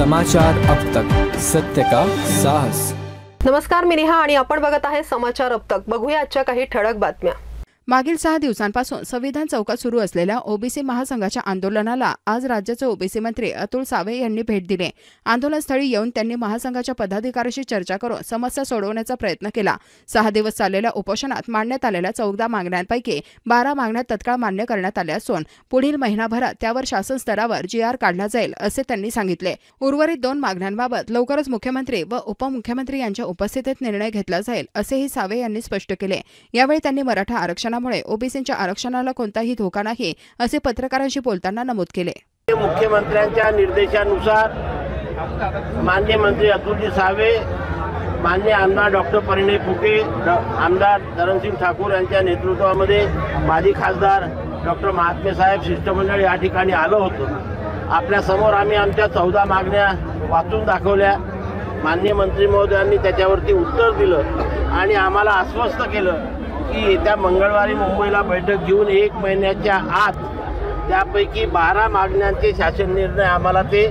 समाचार अब तक, सत्य का साहस। नमस्कार, मी नेहा आणि आपण बघत आहे समाचार अब तक। बघूया आजच्या काही ठळक बातम्या। मागील 6 दिवसांपासून संविधान चौकात सुरू असलेल्या ओबीसी महासंघाच्या आंदोलनाला आज राज्याचे ओबीसी मंत्री अतुल सावे यांनी भेट दिली। आंदोलनस्थळी येऊन त्यांनी महासंघाच्या पदाधिकाऱ्यांशी चर्चा करून समस्या सोडवण्याचा प्रयत्न केला। 6 दिवस चाललेल्या उपोषणात मांडण्यात आलेल्या 14 मागण्यांपैकी 12 मागण्या तत्काळ मान्य करण्यात आल्या असून पुढील महिनाभरात त्यावर शासन स्तरावर GR काढला जाईल असे त्यांनी सांगितले। उर्वरित 2 मागण्यांबाबत लवकरच मुख्यमंत्री व उपमुख्यमंत्री यांच्या उपस्थितीत निर्णय घेतला जाईल असेही सावे यांनी स्पष्ट केले। यावेळी त्यांनी मराठा आरक्षण ओबीसींच्या आरक्षणाला कोणताही धोका नाही असे पत्रकारांशी बोलताना नमूद केले। मुख्यमंत्र्यांच्या निर्देशानुसार माननीय मंत्री अतुलजी सावे, माननीय आमदार डॉक्टर परिणय फुके, आमदार धरणसिंग ठाकूर यांच्या नेतृत्वामध्ये माजी खासदार डॉक्टर महात्मे साहेब शिष्टमंडळ या ठिकाणी आलो होतो। आपल्या समोर आम्ही आमच्या 14 मागण्या वाचून दाखवल्या। माननीय मंत्री महोदयांनी त्याच्यावरती उत्तर दिलं आणि आम्हाला आश्वस्त केलं की येत्या मंगळवारी मुंबईला बैठक घेऊन 1 महिन्याच्या आत त्यापैकी 12 मागण्यांचे शासन निर्णय आम्हाला ते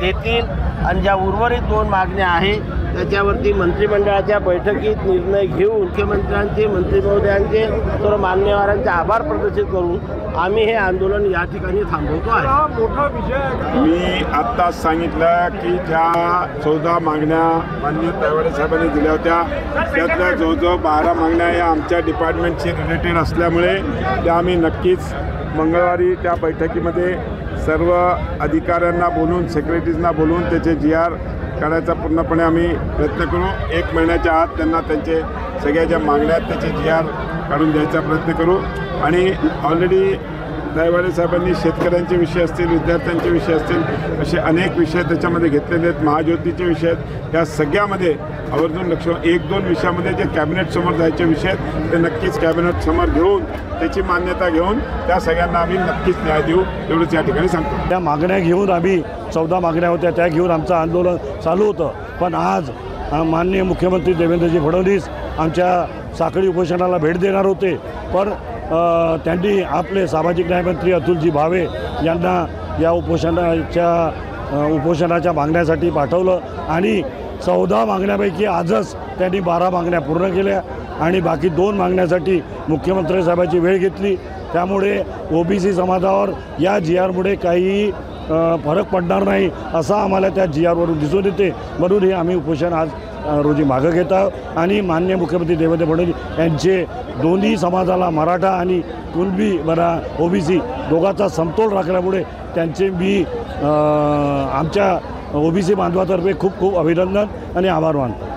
देतील आणि ज्या उर्वरित 2 मागण्या आहेत त्याच्यावरती मंत्रिमंडळाच्या बैठकीत निर्णय घेऊन मुख्यमंत्र्यांचे, मंत्री महोदयांचे, सर्व मान्यवरांचे आभार प्रदर्शित करून आम्ही हे आंदोलन या ठिकाणी थांबवतो आहे। मी आत्ताच सांगितलं की ज्या 14 मागण्या माननीय तायवाडे साहेबांनी दिल्या होत्या त्यातल्या जवळजवळ 12 मागण्या या आमच्या डिपार्टमेंटशी रिलेटेड असल्यामुळे त्या आम्ही नक्कीच मंगळवारी त्या बैठकीमध्ये सर्व अधिकाऱ्यांना बोलून, सेक्रेटरीजना बोलून त्याचे GR काढायचा पूर्णपणे आम्ही प्रयत्न करू। 1 महिन्याच्या आत त्यांना त्यांचे सगळ्या ज्या मागण्या आहेत त्याचे GR काढून द्यायचा प्रयत्न करू। आणि ऑलरेडी तायवाडे साहेबांनी शेतकऱ्यांचे विषय असतील, विद्यार्थ्यांचे विषय असतील, असे अनेक विषय त्याच्यामध्ये घेतलेले आहेत। महाज्योतीचे विषय आहेत। या सगळ्यामध्ये आवर्जून लक्ष 1-2 विषयामध्ये जे कॅबिनेटसमोर जायचे विषय आहेत ते नक्कीच कॅबिनेटसमोर घेऊन त्याची मान्यता घेऊन त्या सगळ्यांना आम्ही नक्कीच न्याय देऊ एवढंच या ठिकाणी सांगतो। त्या मागण्या घेऊन आम्ही 14 मागण्या होत्या त्या घेऊन आमचं आंदोलन चालू होतं। पण आज माननीय मुख्यमंत्री देवेंद्रजी फडणवीस आमच्या साखळी उपोषणाला भेट देणार होते, पण त्यांनी आपले सामाजिक न्यायमंत्री अतुलजी भावे यांना या उपोषणाच्या मागण्यासाठी पाठवलं आणि 14 मागण्यापैकी आजच त्यांनी 12 मागण्या पूर्ण केल्या आणि बाकी 2 मागण्यासाठी मुख्यमंत्री साहेबांची वेळ घेतली। त्यामुळे ओबीसी समाजावर या GRमुळे काही फरक पडणार नाही असं आम्हाला त्या GRवरून दिसून येते। म्हणून हे आम्ही उपोषण आज रोजी मागं घेत आहोत आणि माननीय मुख्यमंत्री देवेंद्र फडणवीस यांचे दोन्ही समाजाला, मराठा आणि कुणबी ओबीसी दोघांचा समतोल राखल्यामुळे त्यांचे मी आमच्या ओबीसी बांधवातर्फे खूप खूप अभिनंदन आणि आभार मानतो।